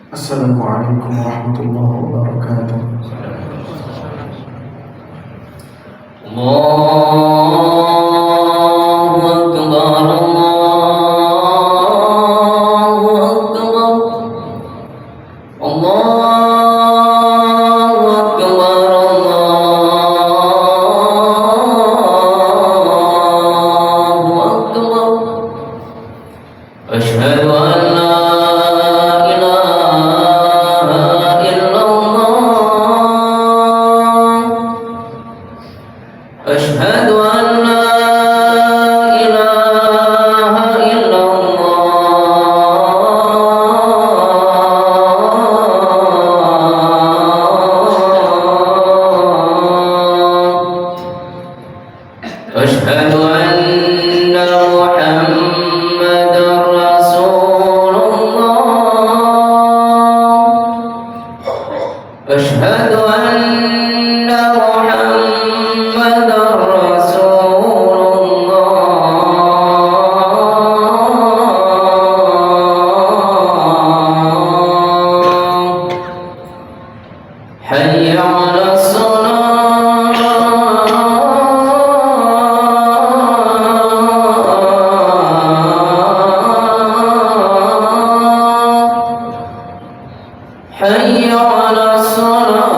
Assalamualaikum warahmatullahi wabarakatuh. Allahu Akbar, Allahu Akbar, Allahu Akbar, Allahu Akbar. Asyhadu an la أشهد أن لا إله إلا الله أشهد أن محمدا رسول الله أشهد أن محمدا حي على الصلاة حي على الصلاة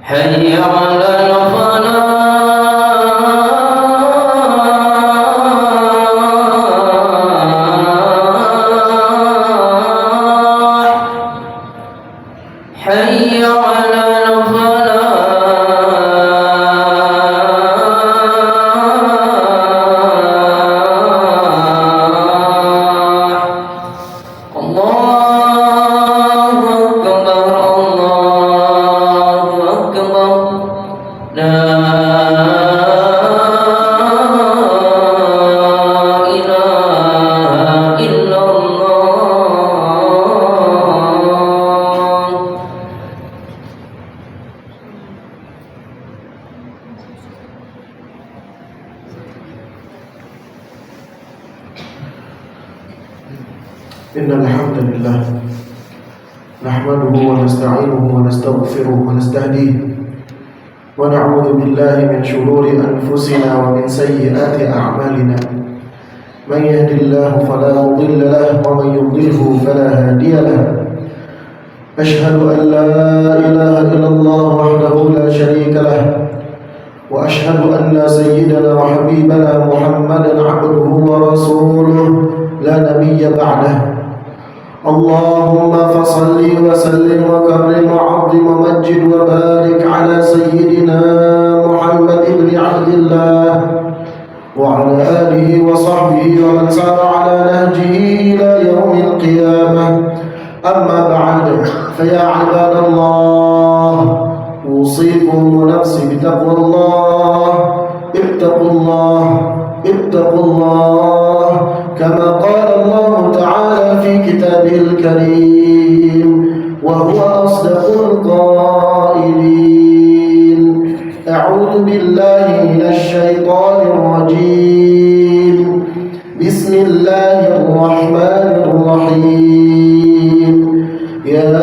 حي على الفلاح حي على الفلاح الله أكبر الله أكبر لا إله إلا الله. إن الحمد لله نحمده ونستعينه ونستغفره ونستهديه ونعوذ بالله من شرور أنفسنا ومن سيئات أعمالنا من يهد الله فلا مضل له ومن يضلله فلا هادي له أشهد أن لا إله إلا الله وحده لا شريك له وأشهد أن سيدنا وحبيبنا محمدا عبده ورسوله لا نبي بعده اللهم فصل وسلم وكرم وعظم ومجد وبارك على سيدنا محمد بن عبد الله وعلى آله وصحبه ومن سار على نهجه إلى يوم القيامة أما بعد فيا عباد الله أوصيكم ونفسي بتقوى الله اتقوا الله اتقوا الله كما قال الله تعالى في كتابه الكريم وهو أصدق القائلين أعوذ بالله من الشيطان الرجيم بسم الله الرحمن الرحيم يا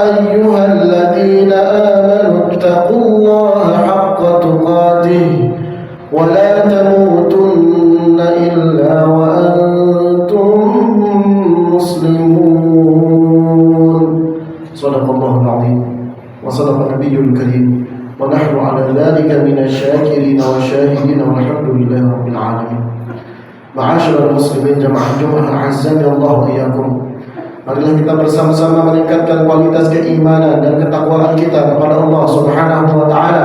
أيها الذين آمنوا اتقوا الله حق تقاته ولا تموتن إلا وأنتم مسلمون. صدق الله العظيم وصدق النبي الكريم ونحن على ذلك من الشاكرين والشاهدين والحمد لله رب العالمين. Ma'asyiral muslimin jamaah Jumat azza Allah wa iyyakum. Marilah kita bersama-sama meningkatkan kualitas keimanan dan ketakwaan kita kepada Allah Subhanahu wa taala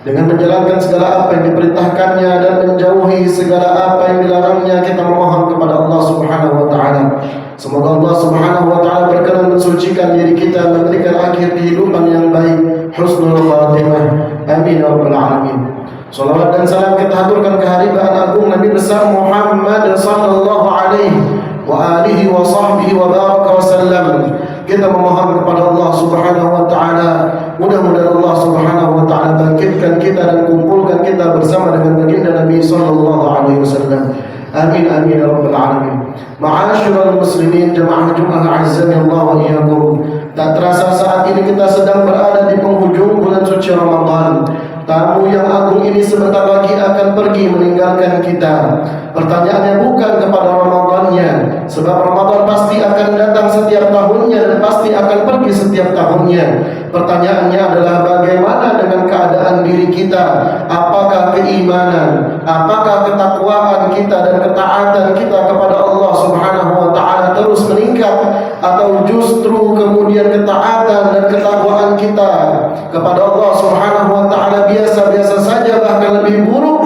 dengan menjalankan segala apa yang diperintahkannya dan menjauhi segala apa yang dilarangnya. Kita memohon kepada Allah Subhanahu wa taala semoga Allah Subhanahu wa taala berkenan mensucikan diri kita, memberikan akhir kehidupan yang baik, husnul khatimah. Amin ya rabbal alamin. Salawat dan salam kita haturkan kehadiran agung Nabi besar Muhammad sallallahu alaihi kita memohon kepada Allah Subhanahu wa taala, mudah-mudahan Allah Subhanahu wa taala bangkitkan kita dan kumpulkan kita bersama dengan baginda Nabi sallallahu alaihi wasallam. Amin amin ya rabbal alamin. Ma'asyiral muslimin, jamaah Jumat azzani Allah wa iyyakum. Tak terasa saat ini kita sedang berada di penghujung bulan suci Ramadan. Tamu yang agung ini sebentar lagi akan pergi meninggalkan kita. Pertanyaannya bukan kepada Ramadannya, sebab Ramadan pasti akan datang setiap tahunnya dan pasti akan pergi setiap tahunnya. Pertanyaannya adalah bagaimana dengan keadaan diri kita? Apakah keimanan, apakah ketakwaan kita dan ketaatan kita kepada Allah Subhanahu wa taala terus meningkat, atau justru kemudian ketaatan dan ketakwaan kita kepada Allah Subhanahu wa taala biasa-biasa saja, bahkan lebih buruk?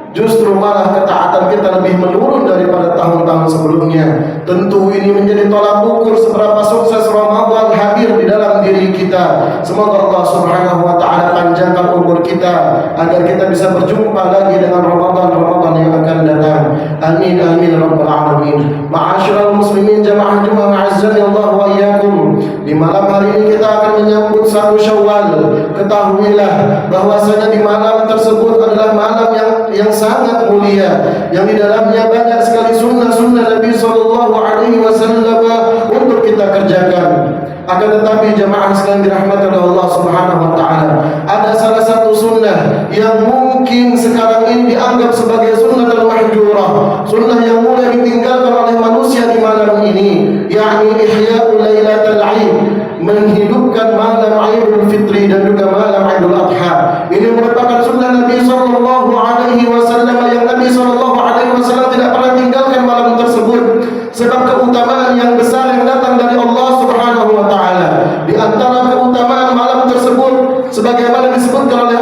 Justru malah ketaatan kita lebih menurun daripada tahun-tahun sebelumnya. Tentu ini menjadi tolak ukur seberapa sukses Ramadan hadir di dalam diri kita. Semoga Allah Subhanahu wa taala panjangkan umur kita agar kita bisa berjumpa lagi dengan Ramadan yang akan datang. Amin amin rabbal alamin. Ma'asyiral muslimin, jamaah Jumat azzani Allah wa iyyakum. Di malam hari ini kita akan menyambut 1 Syawal. Ketahuilah bahwasanya di malam tersebut adalah malam yang sangat mulia, yang di dalamnya banyak sekali sunnah-sunnah Nabi sallallahu alaihi wasallam untuk kita kerjakan. Akan tetapi jemaah sekalian dirahmati oleh Allah Subhanahu wa taala, ada salah satu sunnah yang mungkin sekarang ini dianggap sebagai sunnatul mahjurah, sunnah yang mulai ditinggalkan oleh manusia di malam ini, yakni ihya'ul lailatul 'aid, menghidupkan malam Idul Fitri dan juga malam Idul Adha. Ini merupakan sunnah Nabi sallallahu alaihi wasallam yang Nabi sallallahu alaihi wasallam tidak pernah tinggalkan malam tersebut, sebab keutamaan yang besar yang datang dari Allah Subhanahu wa taala. Di antara keutamaan malam tersebut sebagaimana disebutkan oleh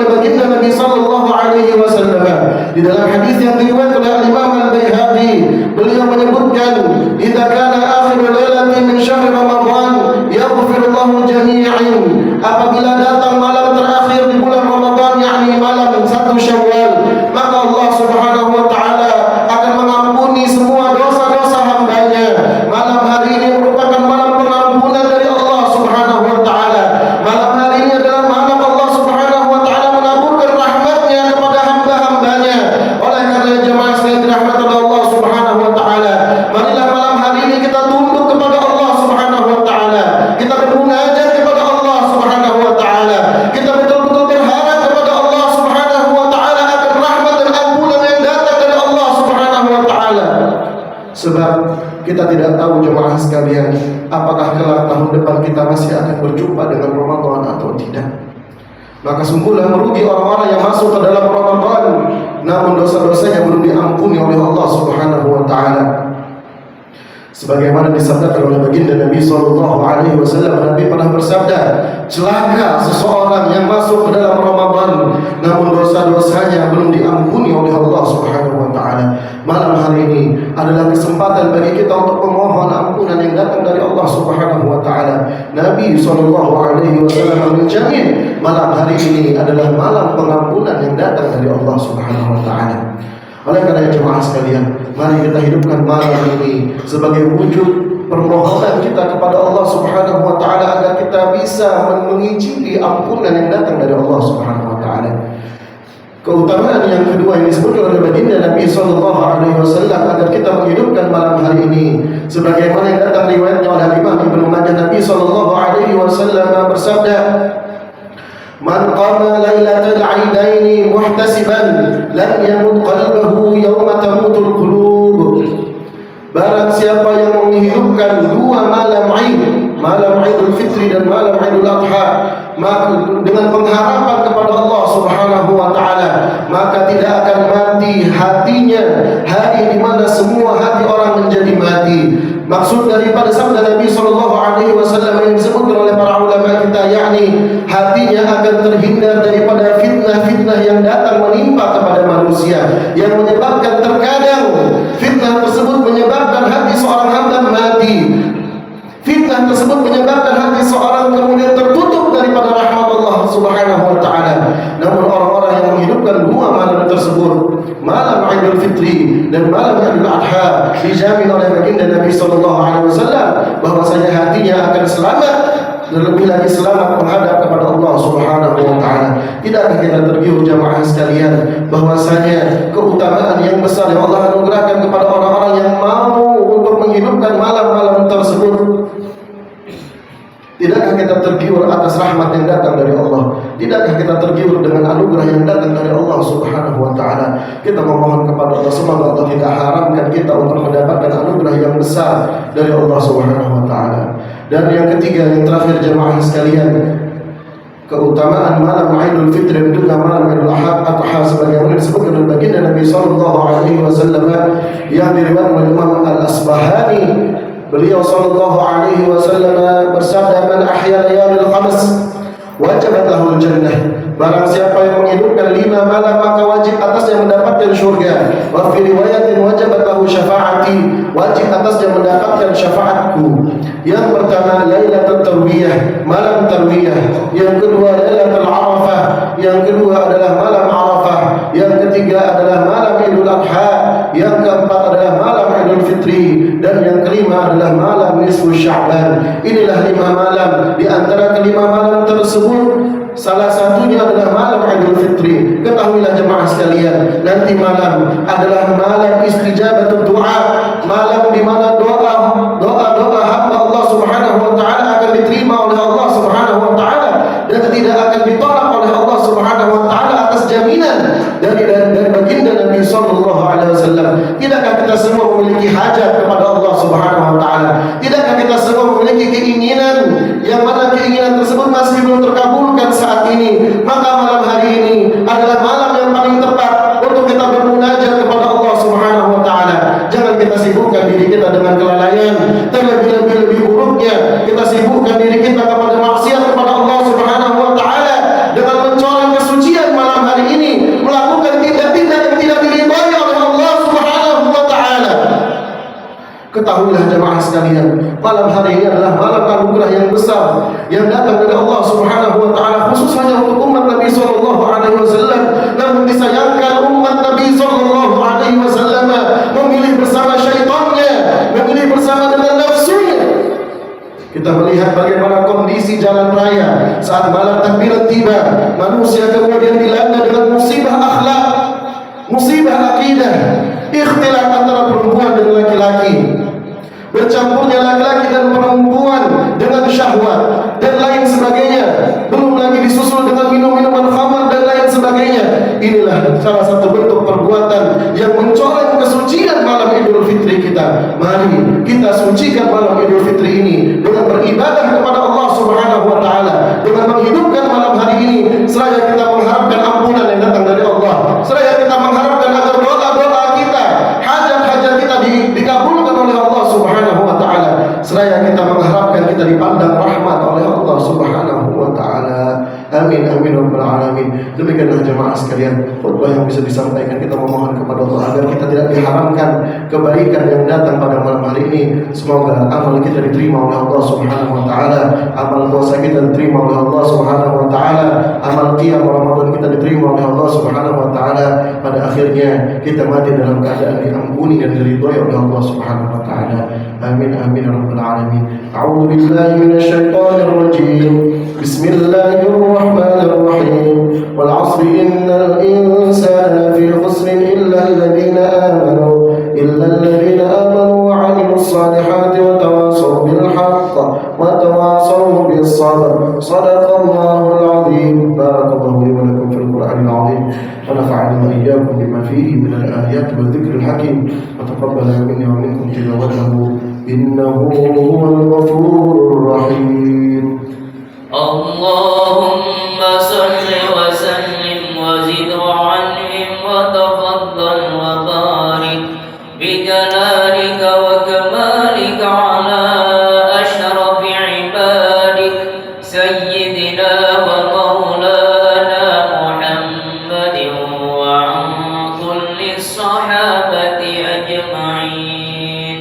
baginda Nabi sallallahu alaihi wasallam di dalam hadis yang diriwayatkan oleh Imam Al-Baihaqi, beliau menyebutkan, "Idza kana akhir lailatin min syahr Ramadan yaghfirullahu jami'an." Apabila datang malam terakhir di bulan Ramadan, yakni malam 1 Syawal, maka Allah Subhanahu wa taala akan mengampuni semua dosa-dosa hambanya. Malam hari ini merupakan malam pengampunan dari Allah Subhanahu wa taala. Malam hari ini adalah malam Allah Subhanahu wa taala menaburkan rahmatnya kepada hamba-hambanya. Oleh karena jemaah sekalian dirahmati oleh Allah Subhanahu wa taala, marilah malam hari ini kita tunduk kepada Allah Subhanahu wa taala. Kita bermunajat kepada Allah Subhanahu wa taala. Kita betul-betul berharap kepada Allah Subhanahu wa taala akan rahmat dan ampunan yang datang dari Allah Subhanahu wa taala. Sebab kita tidak tahu jemaah sekalian, apakah kelak tahun depan kita masih akan berjumpa dengan Ramadan atau tidak. Maka sungguhlah merugi orang-orang yang masuk ke dalam Ramadan namun dosa-dosanya belum diampuni oleh Allah Subhanahu wa taala. Sebagaimana disabdakan oleh baginda Nabi sallallahu alaihi wasallam, Nabi pernah bersabda, celaka seseorang yang masuk ke dalam Ramadan namun dosa-dosanya belum diampuni oleh Allah Subhanahu wa taala. Malam hari ini adalah kesempatan bagi kita untuk memohon ampunan yang datang dari Allah Subhanahu wa taala. Nabi sallallahu alaihi wasallam menjamin malam hari ini adalah malam pengampunan yang datang dari Allah Subhanahu wa taala. Oleh karena jemaah sekalian, mari kita hidupkan malam ini sebagai wujud permohonan kita kepada Allah Subhanahu wa taala agar kita bisa mengicipi ampunan yang datang dari Allah Subhanahu wa taala. Keutamaan yang kedua yang disebutkan oleh baginda Nabi sallallahu alaihi wasallam agar kita menghidupkan malam hari ini sebagaimana yang datang riwayatnya oleh Imam Ibnu Majah, Nabi sallallahu alaihi wasallam bersabda, "Man qama lailatal 'aidaini muhtasiban lam yamut qalbuhu yawma tamutul qulub." Barang siapa yang menghidupkan dua malam Id, malam Idul Fitri dan malam Idul Adha, maka dengan pengharapan kepada Allah Subhanahu wa taala, maka tidak akan mati hatinya hari di mana semua hati orang menjadi mati. Maksud daripada sabda Nabi sallallahu alaihi wasallam yang disebutkan oleh para ulama kita, yakni hatinya akan terhindar daripada fitnah-fitnah yang datang menimpa kepada manusia, yang menyebabkan terkadang fitnah tersebut menyebabkan hati seorang hamba mati. Fitnah tersebut menyebabkan hati seorang kemudian tertutup daripada rahmat Allah Subhanahu wa taala. Namun orang-orang yang menghidupkan dua malam tersebut, malam Idul Fitri dan malam Idul Adha, dijamin oleh baginda Nabi sallallahu alaihi wasallam bahwasanya hatinya akan selamat, terlebih lagi selamat menghadap kepada Allah Subhanahu wa taala. Tidakkah kita tergiur jamaah sekalian bahwasanya keutamaan yang besar yang Allah anugerahkan kepada orang-orang yang mau untuk menghidupkan malam-malam tersebut? Tidakkah kita tergiur atas rahmat yang datang dari Allah? Tidakkah kita tergiur dengan anugerah yang datang dari Allah Subhanahu wa taala? Kita memohon kepada Allah, semoga Allah tidak haramkan kita untuk mendapatkan anugerah yang besar dari Allah Subhanahu wa taala. Dan yang ketiga, yang terakhir jemaah sekalian, keutamaan malam Idul Fitri dan juga malam Idul Adha sebagaimana disebutkan oleh baginda Nabi sallallahu alaihi wasallam yang diriwayatkan oleh Imam Al-Asbahani. Beliau sallallahu alaihi wasallam bersabda, "Man ahya layalil khams wajabat lahul jannah." Barang siapa yang menghidupkan 5 malam maka wajib atasnya mendapatkan syurga. Wa fi riwayatin wajabat lahu syafaati, wajib atasnya mendapatkan syafaatku. Yang pertama Lailatul Tarwiyah, malam Tarwiyah. Yang kedua Lailatul Arafah, yang kedua adalah malam Arafah. Yang ketiga adalah malam Idul Adha. Yang keempat adalah malam Idul Fitri, dan yang kelima adalah malam nisfu Sya'ban. Inilah 5 malam. Di antara kelima malam tersebut salah satunya adalah malam Idul Fitri. Ketahuilah jemaah sekalian, nanti malam adalah malam istijabatul doa, malam di mana doa hamba Allah Subhanahu wa taala akan diterima oleh Allah Subhanahu wa taala dan tidak akan ditolak oleh Allah Subhanahu wa taala atas jaminan dari baginda Nabi sallallahu alaihi wasallam. Tidakkah kita semua memiliki hajat kepada Allah Subhanahu wa taala? Tidakkah kita semua memiliki keinginan yang mana keinginan tersebut masih belum terkabulkan saat ini? Maka malam hari ini adalah malam yang paling tepat untuk kita bermunajat kepada Allah Subhanahu wa taala. Jangan kita sibukkan diri kita dengan kelalaian, terlebih-lebih buruknya kita sibukkan diri kita kepada maksiat kepada Allah Subhanahu wa taala dengan mencoreng kesucian malam hari ini, melakukan tindak-tindak yang tidak diridhai oleh Allah Subhanahu wa taala. Ketahuilah jemaah sekalian, malam hari ini adalah malam anugerah yang besar yang datang dari Allah Subhanahu wa taala khusus hanya untuk umat Nabi sallallahu alaihi wasallam. Namun disayangkan umat Nabi sallallahu alaihi wasallam memilih bersama syaitannya, memilih bersama dengan nafsunya. Kita melihat bagaimana kondisi jalan raya saat malam takbiran tiba, manusia kemudian dilanda dengan musibah akhlak, musibah akidah, ikhtilaf antara perempuan dan laki-laki, bercampurnya laki-laki dan perempuan dengan syahwat dan lain sebagainya. Belum lagi disusul dengan minum-minuman khamar dan lain sebagainya. Inilah salah satu bentuk perbuatan yang mencoreng kesucian malam Idul Fitri kita. Mari kita sucikan malam Idul Fitri ini dengan beribadah kepada Allah Subhanahu wa taala, dengan menghidupkan malam hari ini seraya kita mengharapkan ampunan yang datang dari Allah, seraya kita mengharapkan agar doa-doa kita, hajat-hajat kita dikabulkan oleh Allah Subhanahu wa taala, seraya kita mengharapkan kita dipandang rahmat oleh Allah Subhanahu wa taala. Amin amin rabbal alamin. Demikianlah jemaah sekalian khutbah yang bisa disampaikan. Kita memohon kepada Allah agar kita tidak diharamkan kebaikan yang datang pada malam hari ini. Semoga amal kita diterima oleh Allah Subhanahu wa taala, amal puasa kita diterima oleh Allah Subhanahu wa taala, amal qiyam Ramadan kita diterima oleh Allah Subhanahu wa taala. Pada akhirnya kita mati dalam keadaan diampuni dan diridhai oleh Allah Subhanahu wa taala. Amin amin rabbal alamin. A'udzu billahi minasyaitonir rajim. Bismillahirrahmanirrahim. Wal 'asri innal insana lafi khusrin illa alladhina amanu wa 'amilus salihati wa tawassaw bil haqq wa tawassaw bis sabr. Shadaqallahul 'azim. Barakallahu li wa lakum fil Qur'anil 'azim. Wa nafa'ani wa iyyakum bima fihi min al-ayati wa dhikril hakim. Wa taqabbala minni wa minkum tilawatahu innahu huwal ghafurur rahim. Allahumma salli wa sallim wa zid wa an'im wa tafaddal wa barik bi jalalika wa kamalika ala ashrafi ibadik sayyidina wa maulana Muhammadin wa an kulli sahabati ajma'in.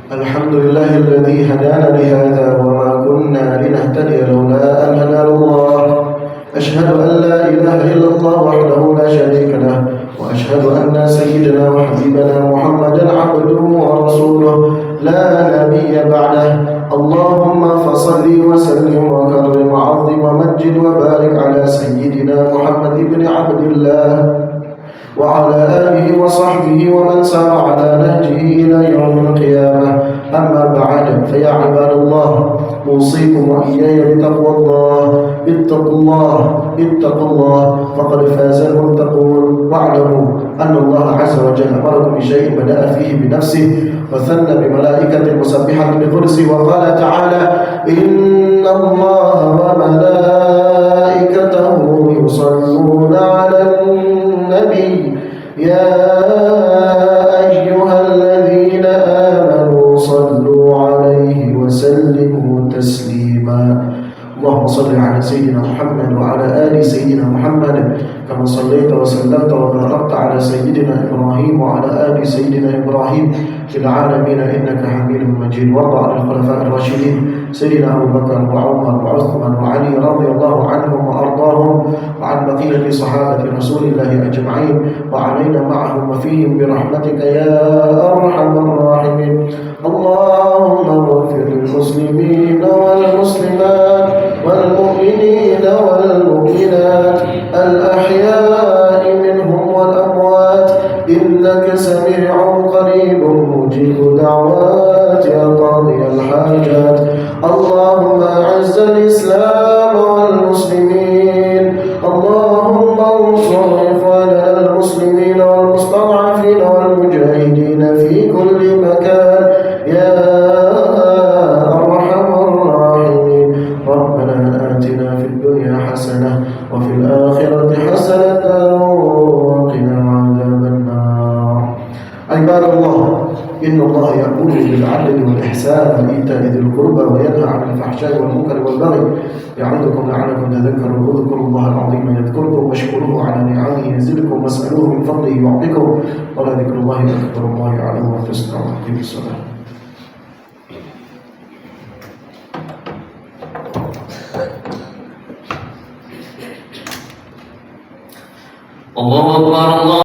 Alhamdulillahilladzi hadana li hadza wa ma kunna linahtadiya laula an hadana Allah. Asyhadu an la ilaha illallah wahdahu la syarika lah wa asyhadu وأشهد أن سيدنا وحبيبنا محمدا عبده ورسوله لا نبي بعده. اللهم فصل وسلم وكرم وعظم ومجد وبارك على سيدنا محمد بن عبد الله وعلى آله وصحبه ومن سار على نهجه إلى يوم القيامة. أما بعد، فيا عباد الله، أوصيكم وإياي بتقوى الله. اتقوا الله، اتقوا الله، فقد فاز المتقون. واعلموا أن الله عز وجل أمركم بشيء بدأ فيه بنفسه وثنى بملائكة مسبحة بقدسه، وقال تعالى: إن الله وملائكته يصلون على النبي يا أيها الذين آمنوا صلوا عليه وسلموا تسليما. اللهم صل على سيدنا محمد وعلى آل سيدنا محمد كما صليت وسلمت وباركت على سيدنا إبراهيم وعلى آل سيدنا إبراهيم في العالمين إنك حميد مجيد. وارض عن الخلفاء الراشدين سيدنا أبو بكر وعمر وعثمان وعلي رضي الله عنهم وأرضاهم، وعن بقية صحابة رسول الله أجمعين، وعلينا معهم وفيهم برحمتك يا أرحم الراحمين. اللهم اغفر للمسلمين والمسلمات والمؤمنين والمؤمنات الأحياء منهم والأموات، إنك سميع قريب مجيب دعوات يا قاضي الحاجات. اللهم أعز الإسلام والمسلمين، اللهم انصر إخواننا المسلمين والمستضعفين والمجاهدين في كل مكان يا أرحم الراحمين. ربنا آتنا في الدنيا حسنة وفي الآخرة حسنة وقنا عذاب النار. عباد الله، إن الله يأمر بالعدل والإحسان وإيتاء ذي القربى وينهى عن الفحشاء والمنكر والبغي يعظكم لعلكم تذكرون. اذكروا الله العظيم يذكركم واشكروه على نعمه يزدكم واسألوه من فضله يعطكم ولذكر الله أكبر. الله يعلم ما تصنعون.